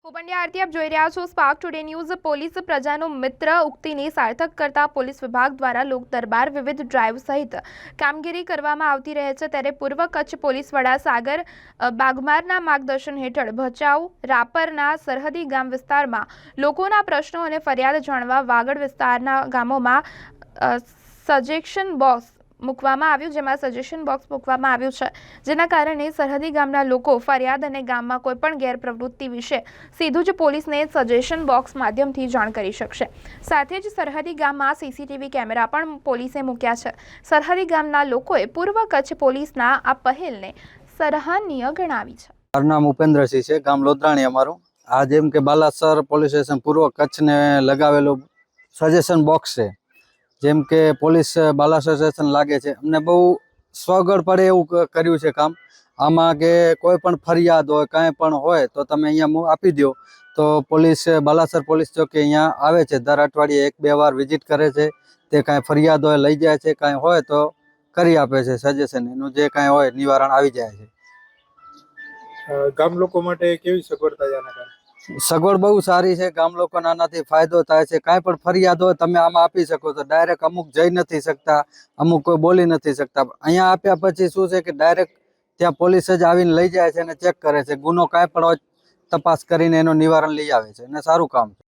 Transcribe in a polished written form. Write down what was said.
હું પંડ્યા આરતી આપ જોઈ રહ્યા છો સ્પાર્ક ટુડે ન્યૂઝ। પોલીસ પ્રજાનો મિત્ર ઉક્તિને સાર્થક કરતા પોલીસ વિભાગ દ્વારા લોક દરબાર વિવિધ ડ્રાઈવ સહિત કામગીરી કરવામાં આવતી રહે છે। ત્યારે પૂર્વ કચ્છ પોલીસ વડા સાગર બાગમારના માર્ગદર્શન હેઠળ ભચાઉ રાપરના સરહદી ગામ વિસ્તારમાં લોકોના પ્રશ્નો અને ફરિયાદ જાણવા વાગડ વિસ્તારના ગામોમાં સજેશન બોક્સ મૂકવામાં આવ્યું, જેમાં સજેશન બોક્સ મૂકવામાં આવ્યું છે, જેના કારણે સરહદી ગામના લોકો ફરિયાદ અને ગામમાં કોઈપણ ગેરપ્રવૃત્તિ વિશે સીધું જ પોલીસને સજેશન બોક્સ માધ્યમથી જાણ કરી શકશે। સાથે જ સરહદી ગામમાં સીસીટીવી કેમેરા પણ પોલીસે મૂક્યા છે। સરહદી ગામના લોકોએ પૂર્વ કચ્છ પોલીસના આ પહેલને સરાહનીય ગણાવી છે। મારું નામ ઉપેન્દ્રસિંહ છે, ગામ લોધરાણી અમારું। આ જેમ કે બાલાસર પોલીસ સ્ટેશન પૂર્વ કચ્છને લગાવેલું સજેશન બોક્સ છે, જેમ કે પોલીસ બાલાસર સ્ટેશન લાગે છે, અમને બહુ સ્વગડ પડે એવું કર્યું છે કામ। આમાં કે કોઈ પણ ફરિયાદ હોય કાંઈ પણ હોય તો તમે અહીંયા આપી દો તો પોલીસ બાલાસર પોલીસ ચોકી અહીંયા આવે છે, દર અઠવાડિયે 1-2 વાર વિઝિટ કરે છે। તે કાંઈ ફરિયાદ હોય લઈ જાય છે, કાંઈ હોય તો કરી આપે છે, સજેશન એનું જે કાંઈ હોય નિવારણ આવી જાય છે। ગામ લોકો માટે કેવી સગવડતા છે આના કારણે? સગવડ બહુ સારી છે, ગામ લોકોને આનાથી ફાયદો થાય છે। કાંઈ પણ ફરિયાદ હોય તમે આમાં આપી શકો છો। ડાયરેક્ટ અમુક જઈ નથી શકતા, અમુક કોઈ બોલી નથી શકતા, અહીંયા આપ્યા પછી શું છે કે ડાયરેક્ટ ત્યાં પોલીસ જ આવીને લઈ જાય છે અને ચેક કરે છે, ગુનો કાંઈ પણ હોય તપાસ કરીને એનું નિવારણ લઈ આવે છે અને સારું કામ છે।